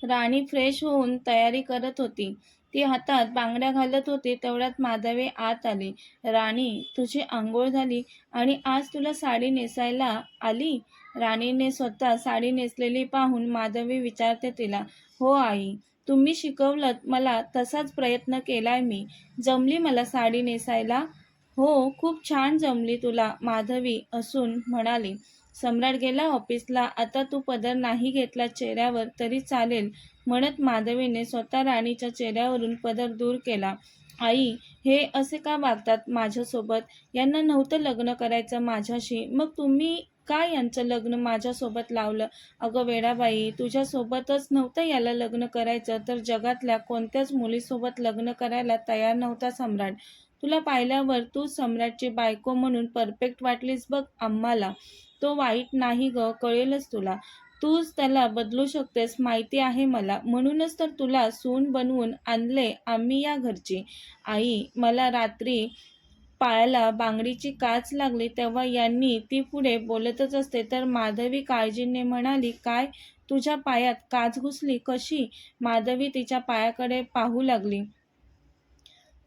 राणी fresh होऊन तयारी करत होती. ती हातात बांगड्या घालत होती तेवढ्यात माधवी आत आली. "राणी, तुझी अंघोळ झाली आणि आज तुला साडी नेसायला आली?" राणीने स्वतः साडी नेसलेली पाहून माधवी विचारते तिला. "हो आई, तुम्ही शिकवलंत मला तसाच प्रयत्न केलाय मी. जमली मला साडी नेसायला?" "हो, खूप छान जमली तुला," माधवी हसून म्हणाली. "सम्राट गेला ऑफिसला, आता तू पदर नाही घेतला चेहऱ्यावर तरी चालेल," म्हणत माधवीने स्वतः राणीच्या चेहऱ्यावरून पदर दूर केला. "आई, हे असे का वागतात माझ्यासोबत? यांना नव्हतं लग्न करायचं माझ्याशी, मग तुम्ही का यांचं लग्न माझ्यासोबत लावलं?" "अगं वेडाबाई, तुझ्यासोबतच नव्हतं याला लग्न करायचं तर जगातल्या कोणत्याच मुलीसोबत लग्न करायला तयार नव्हता सम्राट. तुला पाहिल्यावर तू सम्राटची बायको म्हणून परफेक्ट वाटलीस बघ आम्हाला. तो वाईट नाही गं, कळेलच तुला. तूच त्याला बदलू शकतेस माहिती आहे मला. म्हणूनच तर तुला सून बनवून आणले आम्ही या घरची." "आई, मला रात्री पायाला बांगडीची काच लागली तेव्हा यांनी ती पुढे बोलतच असते तर माधवी काळजीने म्हणाली. "काय? तुझ्या पायात काच घुसली? कशी?" माधवी तिच्या पायाकडे पाहू लागली.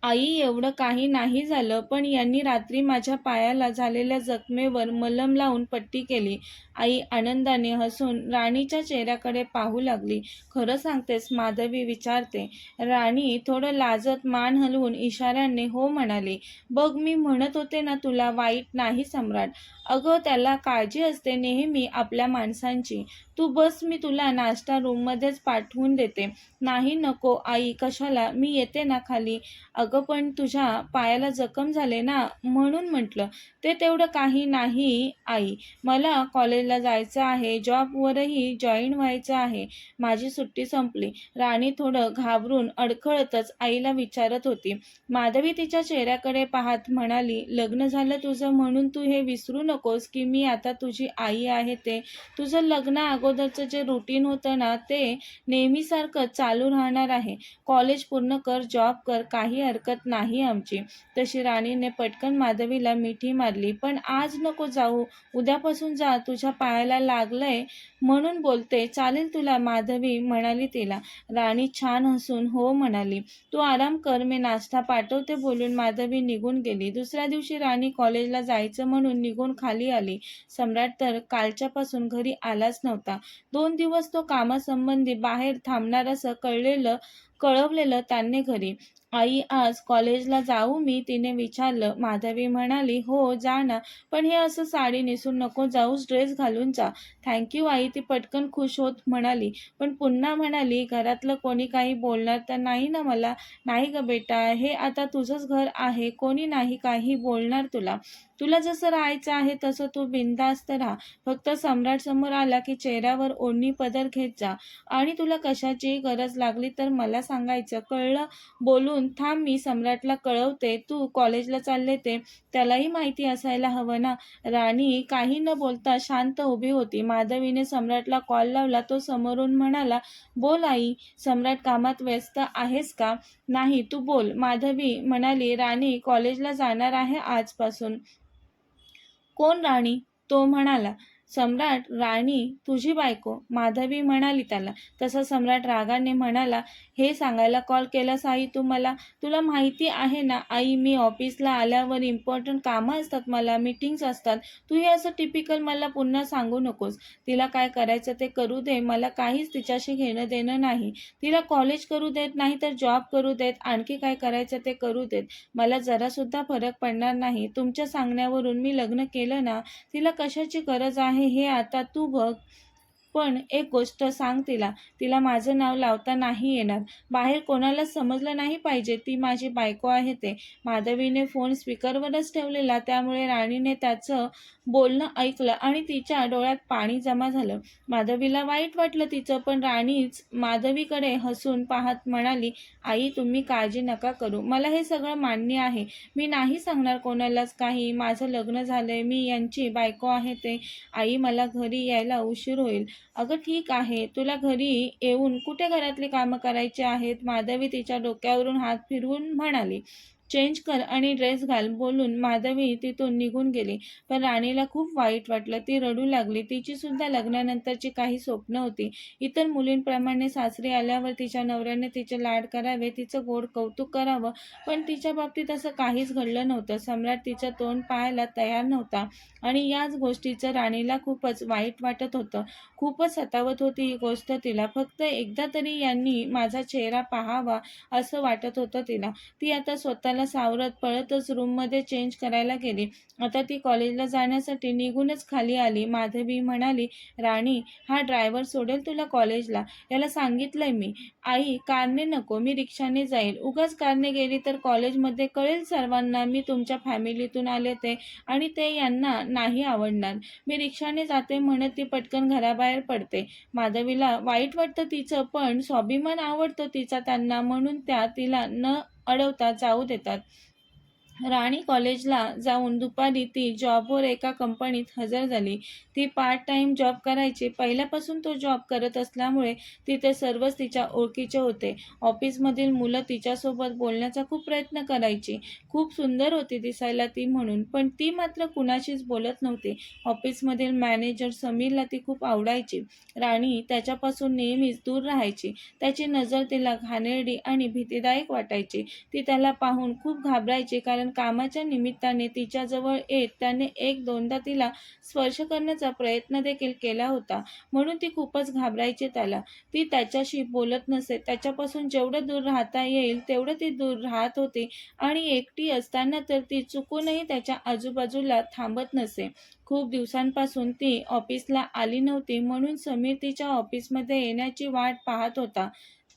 "आई, एवढं काही नाही झालं, पण यांनी रात्री माझ्या पायाला झालेल्या जखमेवर मलम लावून पट्टी केली." आई आनंदाने हसून राणीच्या चेहऱ्याकडे पाहू लागली. "खरं सांगतेस?" माधवी विचारते. राणी थोडं लाजत मान हलवून इशाऱ्याने हो म्हणाली. "बघ, मी म्हणत होते ना तुला, वाईट नाही सम्राट. अगं, त्याला काळजी असते नेहमी आपल्या माणसांची. तू बस, मी तुला नाश्ता रूममध्येच पाठवून देते." "नाही, नको आई, कशाला? मी येते ना खाली." "अगं, पण तुझ्या पायाला जखम झाले ना, म्हणून म्हटलं." "ते तेवढं काही नाही आई. मला कॉलेजला जायचं आहे, जॉबवरही जॉईन व्हायचं आहे. माझी सुट्टी संपली." राणी थोडं घाबरून अडखळतच आईला विचारत होती. माधवी तिच्या चेहऱ्याकडे पाहत म्हणाली, "लग्न झालं तुझं म्हणून तू हे विसरू नकोस की मी आता तुझी आई आहे ते. तुझं लग्ना अगोदरचं जे रुटीन होतं ना, ते नेहमीसारखं चालू राहणार आहे. कॉलेज पूर्ण कर, जॉब कर, काही हरकत नाही आमची." तशी राणीने पटकन माधवीला मिठी मारली. "पण आज नको जाऊ, उद्यापासून जा, तुझ्या पायाला लागलंय म्हणून बोलते. चालेल तुला?" माधवी म्हणाली तिला. राणी छान हसून हो म्हणाली. "तू आराम कर, मी नाश्ता पाठवते," बोलून माधवी निघून गेली. दुसऱ्या दिवशी राणी कॉलेजला जायचं म्हणून निघून खाली आली. सम्राट तर कालच्यापासून घरी आलाच नव्हता. 2 दिवस तो कामासंबंधी बाहेर थांबणार असं कळवलेलं त्याने घरी. "आई, आज कॉलेजला जाऊ मी?" तिने विचारलं. माधवी म्हणाली, "हो, जा ना. पण हे असं साडी नेसून नको जाऊस, ड्रेस घालून जा." "थँक आई," ती पटकन खुश होत म्हणाली. पण पुन्हा म्हणाली, "घरातलं कोणी काही बोलणार तर नाही ना मला?" "नाही गं बेटा, हे आता तुझंच घर आहे. कोणी नाही काही बोलणार तुला. तुला जसं राहायचं आहे तसं तू बिनधास्त राहा. फक्त सम्राटसमोर आला की चेहऱ्यावर ओढणी पदर घेत जा. आणि तुला कशाचीही गरज लागली तर मला सांगायचं, कळलं?" "बोलून थांब, मी सम्राटला कळवते. तू कॉलेजला चालले ते त्यालाही माहिती असायला हवं ना." राणी काही न बोलता शांत उभी होती. माधवीने सम्राटला कॉल लावला. तो समोरून म्हणाला, "बोल आई." "सम्राट, कामात व्यस्त आहेस का?" "नाही, तू बोल." माधवी म्हणाली, "राणी कॉलेजला जाणार आहे आजपासून." "कोण राणी?" तो म्हणाला. "सम्राट, राणी तुझी बायको." माधवी म्हणाली त्याला. तसा सम्राट रागाने म्हणाला, "हे सांगायला कॉल केलास आई तू मला? तुला माहिती आहे ना आई, मी ऑफिसला आल्यावर इम्पॉर्टंट कामं असतात मला, मीटिंग्स असतात. तू हे असं टिपिकल मला पुन्हा सांगू नकोस. तिला काय करायचं ते करू दे. मला काहीच तिच्याशी घेणं देणं नाही. तिला कॉलेज करू देत, नाही तर जॉब करू देत, आणखी काय करायचं ते करू देत. मला जरासुद्धा फरक पडणार नाही. तुमच्या सांगण्यावरून मी लग्न केलं ना, तिला कशाची गरज आहे हे आता तू बघ. पण एक गोष्ट सांग तिला, तिला माझं नाव लावता नाही येणार. बाहेर कोणालाच समजलं नाही पाहिजे ती माझी बायको आहे ते." माधवीने फोन स्पीकरवरच ठेवलेला, त्यामुळे राणीने त्याचं बोलणं ऐकलं आणि तिच्या डोळ्यात पाणी जमा झालं. माधवीला वाईट वाटलं तिचं, पण राणीच माधवीकडे हसून पाहत म्हणाली, "आई, तुम्ही काळजी नका करू. मला हे सगळं मान्य आहे. मी नाही सांगणार कोणालाच काही. माझं लग्न झालंय, मी यांची बायको आहे ते. आई, मला घरी यायला उशीर होईल." "अगं ठीक आहे, तुला घरी येऊन कुठे घरातली कामं करायची आहेत?" माधवी तिच्या डोक्यावरून हात फिरवून म्हणाली. चेंज कर आणि ड्रेस घाल बोलून माधवी तिथून निघून गेली. पण राणीला खूप वाईट वाटलं. ती रडू लागली. तिची सुद्धा लग्नानंतरची काही स्वप्न होती. इतर मुलींप्रमाणे सासरी आल्यावर तिच्या नवऱ्याने तिचे लाड करावे, तिचं गोड कौतुक करावं, पण तिच्या बाबतीत असं काहीच घडलं नव्हतं. सम्राट तिचं तोंड पाहायला तयार नव्हता आणि याच गोष्टीचं राणीला खूपच वाईट वाटत होतं. खूपच सतावत होती ही गोष्ट तिला. फक्त एकदा तरी यांनी माझा चेहरा पाहावा असं वाटत होतं तिला. ती आता स्वतःला सावरत पळतच रूममध्ये चेंज करायला गेली. आता ती कॉलेजला जाण्यासाठी निघूनच खाली आली. माधवी म्हणाली, राणी, हा ड्रायव्हर सोडेल तुला कॉलेजला. याला सांगितलंय मी. आई, कारने नको, मी रिक्षाने जाईल. उगाच कारने गेली तर कॉलेजमध्ये कळेल सर्वांना मी तुमच्या फॅमिलीतून आले ते, आणि ते यांना नाही आवडणार. मी रिक्षाने जाते म्हणत ती पटकन घराबाहेर पडते. माधवीला वाईट वाटतं तिचं, पण स्वाभिमान आवडतो तिचा त्यांना, म्हणून त्या तिला न अडवता जाऊ देतात. राणी कॉलेजला जाऊन दुपारी ती जॉबवर एका कंपनीत हजर झाली. ती पार्ट टाइम जॉब करायची. पहिल्यापासून तो जॉब करत असल्यामुळे तिथे सर्वच तिच्या ओळखीचे होते. ऑफिसमधील मुलं तिच्यासोबत बोलण्याचा खूप प्रयत्न करायची. खूप सुंदर होती दिसायला ती म्हणून, पण ती मात्र कुणाशीच बोलत नव्हती. ऑफिसमधील मॅनेजर समीरला ती खूप आवडायची. राणी त्याच्यापासून नेहमीच दूर राहायची. त्याची नजर तिला घाणेरडी आणि भीतीदायक वाटायची. ती त्याला पाहून खूप घाबरायची, कारण कामाच्या निमित्ताने तिच्याजवळ येत त्याने एक दोनदा तिला स्पर्श करण्याचा प्रयत्न देखील केला होता, म्हणून ती खूपच घाबरायची त्याला. ती त्याच्याशी बोलत नसे. त्याच्यापासून जेवढं दूर राहता येईल तेवढं ती दूर राहत होती, आणि एकटी असताना तर ती चुकूनही त्याच्या आजूबाजूला थांबत नसे. खूप दिवसांपासून ती ऑफिसला आली नव्हती, म्हणून समीर तिच्या ऑफिसमध्ये येण्याची वाट पाहत होता.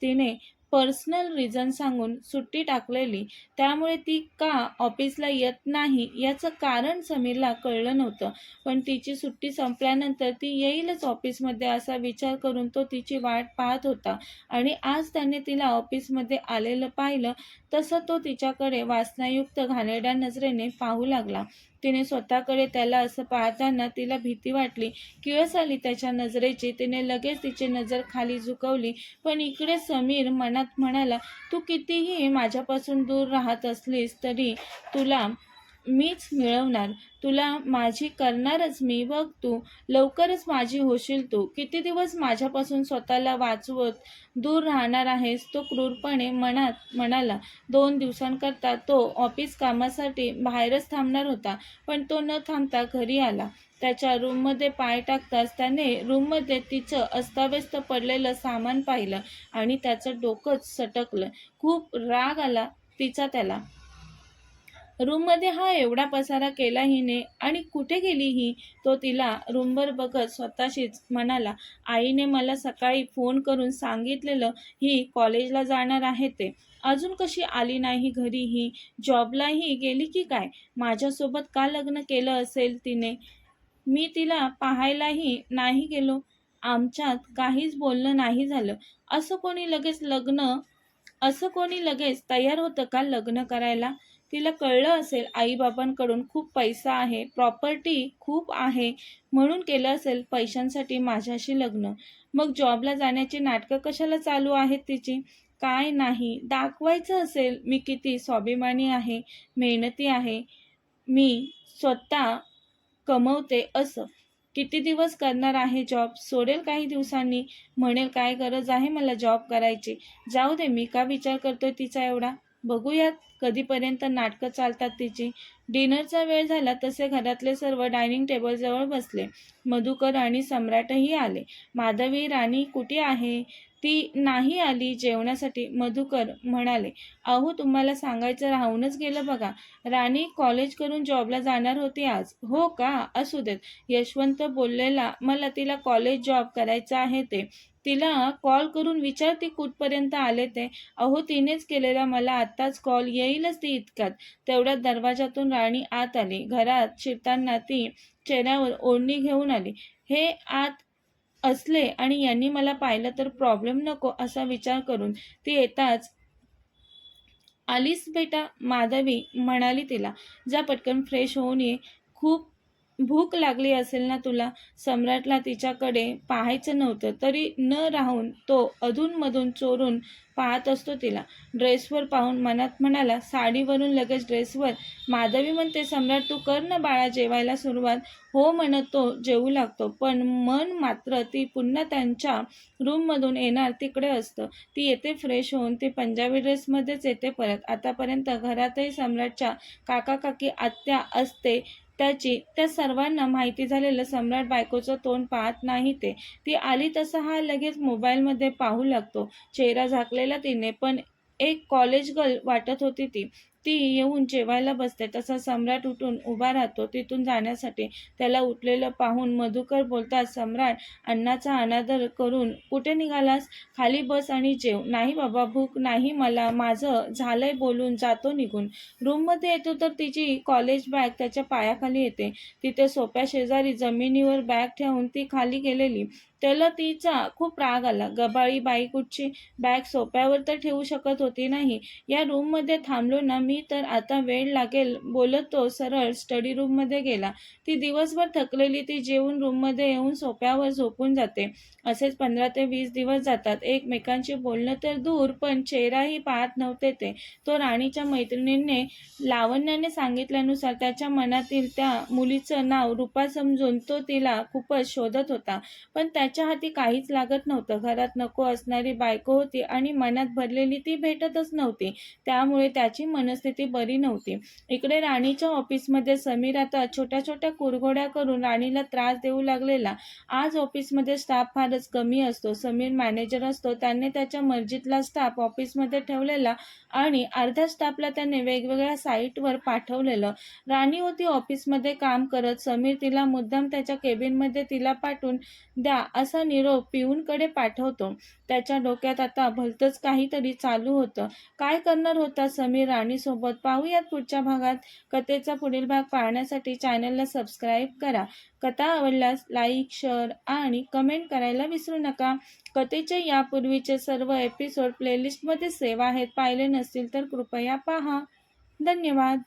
तिने पर्सनल रिझन सांगून सुट्टी टाकलेली, त्यामुळे ती का ऑफिसला येत नाही याचं कारण समीरला कळलं नव्हतं. पण तिची सुट्टी संपल्यानंतर ती येईलच ऑफिसमध्ये असा विचार करून तो तिची वाट पाहत होता. आणि आज त्याने तिला ऑफिसमध्ये आलेलं पाहिलं, तसं तो तिच्याकडे वासनायुक्त घाणेरड्या नजरेने पाहू लागला. तिने स्वतःकडे त्याला असं पाहताना तिला भीती वाटली. किळस आली त्याच्या नजरेची. तिने लगेच तिची नजर खाली झुकवली. पण इकडे समीर मनात म्हणाला, तू कितीही माझ्यापासून दूर राहत असलीस तरी तुला मीच मिळवणार. तुला माझी करणारच मी. बघ, तू लवकरच माझी होशील. तू किती दिवस माझ्यापासून स्वतःला वाचवत दूर राहणार आहेस? तो क्रूरपणे मनात म्हणाला. 2 दिवसांकरता तो ऑफिस कामासाठी बाहेरच थांबणार होता, पण तो न थांबता घरी आला. त्याच्या रूममध्ये पाय टाकताच त्याने रूममध्ये तिचं अस्ताव्यस्त पडलेलं सामान पाहिलं आणि त्याचं डोकंच सटकलं. खूप राग आला तिचा त्याला. रूममध्ये हा एवढा पसारा केला हिने, आणि कुठे गेली ही? तो तिला रूमवर बघत स्वतःशीच म्हणाला, आईने मला सकाळी फोन करून सांगितलेलं ही कॉलेजला जाणार आहे ते. अजून कशी आली नाही घरी ही? जॉबलाही गेली की काय? माझ्यासोबत का लग्न केलं असेल तिने? मी तिला पाहायलाही नाही गेलो. आमच्यात काहीच बोलणं नाही झालं. असं कोणी लगेच तयार होतं का लग्न करायला? तिला कळलं असेल आईबाबांकडून खूप पैसा आहे, प्रॉपर्टी खूप आहे, म्हणून केलं असेल पैशांसाठी माझ्याशी लग्न. मग जॉबला जाण्याची नाटकं कशाला चालू आहेत तिची? काय नाही दाखवायचं असेल मी किती स्वाभिमानी आहे, मेहनती आहे, मी स्वतः कमवते असं. किती दिवस करणार आहे जॉब? सोडेल काही दिवसांनी. म्हणेल काय गरज आहे मला जॉब करायची. जाऊ दे, मी का विचार करतोय तिचा एवढा? बघूयात कधीपर्यंत नाटकं चालतात तिची. डिनरचा वेळ झाला तसे घरातले सर्व डायनिंग टेबलजवळ बसले. मधुकर आणि सम्राटही आले. माधवी, राणी कुठे आहे? ती नाही आली जेवणासाठी, मधुकर म्हणाले. अहो, तुम्हाला सांगायचं राहूनच गेलं बघा. राणी कॉलेज करून जॉबला जाणार होती आज. हो का? असू देत. यशवंत बोललेला मला तिला कॉलेज जॉब करायचा आहे ते. तिला कॉल करून विचार ती कुठपर्यंत आले ते. अहो, तिनेच केलेला मला आत्ताच कॉल. येईलच ती इतक्यात. तेवढ्यात दरवाजातून राणी आत आली. घरात शिरताना ती चेहऱ्यावर ओढणी घेऊन आली. हे आत असले आणि यांनी मला पाहिलं तर प्रॉब्लेम नको असा विचार करून ती येताच, आलीस बेटा? माधवी म्हणाली तिला. जा पटकन फ्रेश होऊन ये. खूप भूक लागली असेल ना तुला. सम्राटला तिच्याकडे पाहायचं नव्हतं तरी न राहून तो अधूनमधून चोरून पाहत असतो तिला. ड्रेसवर पाहून मनात म्हणाला, साडीवरून लगेच ड्रेसवर. माधवी म्हणते, सम्राट तू कर ना बाळा जेवायला सुरुवात. हो म्हणत तो जेवू लागतो, पण मन मात्र ती पुन्हा त्यांच्या रूममधून येणार तिकडे असतं. ती येते फ्रेश होऊन, ती पंजाबी ड्रेसमध्येच येते परत. आतापर्यंत घरातही सम्राटच्या काका काकी आत्या असते त्याची त्या सर्वांना माहिती झालेलं. सम्राट बायकोचं तोंड पाहत नाही ते. ती आली तसा हा लगेच मोबाईलमध्ये पाहू लागतो. चेहरा झाकलेला तिने, पण एक कॉलेज गर्ल वाटत होती ती. ती येऊन जेवायला बसते तसा सम्राट उठून उभा राहतो तिथून जाण्यासाठी. त्याला उठलेलं पाहून मधुकर बोलतात, सम्राट अन्नाचा अनादर करून कुठे निघालास? खाली बस आणि जेव. नाही बाबा, भूक नाही मला, माझं झालंय बोलून जातो निघून. रूममध्ये येतो तर तिची कॉलेज बॅग त्याच्या पायाखाली येते. तिथे सोप्या शेजारी जमिनीवर बॅग ठेवून ती खाली गेलेली. त्याला तिचा खूप राग आला. गबाळी बाई कुठची, बॅग सोप्यावर तर ठेवू शकत होती नाही. या रूममध्ये थांबलो ना मी तर आता वेळ लागेल बोलत तो सरळ स्टडी रूममध्ये गेला. ती दिवसभर थकलेली. ती जेवून रूममध्ये येऊन सोप्यावर झोपून जाते. असेच 15 ते 20 दिवस जातात. एकमेकांशी बोलणं तर दूर, पण चेहराही पाहत नव्हते ते. तो राणीच्या मैत्रिणीने लावण्याने सांगितल्यानुसार त्याच्या मनातील त्या मुलीचं नाव रूपा समजून तो तिला खूपच शोधत होता, पण त्याच्या हाती काहीच लागत नव्हतं. घरात नको असणारी बायको होती आणि मनात भरलेली ती भेटतच नव्हती. त्यामुळे त्याची मनस्थिती बरी नव्हती. इकडे राणीच्या ऑफिसमध्ये समीर आता छोट्या छोट्या कुरघोड्या करून राणीला त्रास देऊ लागलेला. आज ऑफिसमध्ये स्टाफ फारच कमी असतो. समीर मॅनेजर असतो. त्याने त्याच्या मर्जीतला स्टाफ ऑफिसमध्ये ठेवलेला आणि अर्ध्या स्टाफला त्याने वेगवेगळ्या साईटवर पाठवलेलं. राणी होती ऑफिसमध्ये काम करत. समीर तिला मुद्दाम त्याच्या केबिनमध्ये तिला पाठवून द्या असा निरोप पिऊनकडे पाठवतो. त्याच्या डोक्यात आता भलतंच काहीतरी चालू होतं. काय करणार होता समीर राणीसोबत? पाहूयात पुढच्या भागात. कथेचा पुढील भाग पाहण्यासाठी चॅनलला सबस्क्राईब करा. कथा आवडल्यास लाईक, शेअर आणि कमेंट करायला विसरू नका. कथेचे यापूर्वीचे सर्व एपिसोड प्लेलिस्टमध्ये सेव्ह आहेत. पाहिले नसतील तर कृपया पहा. धन्यवाद.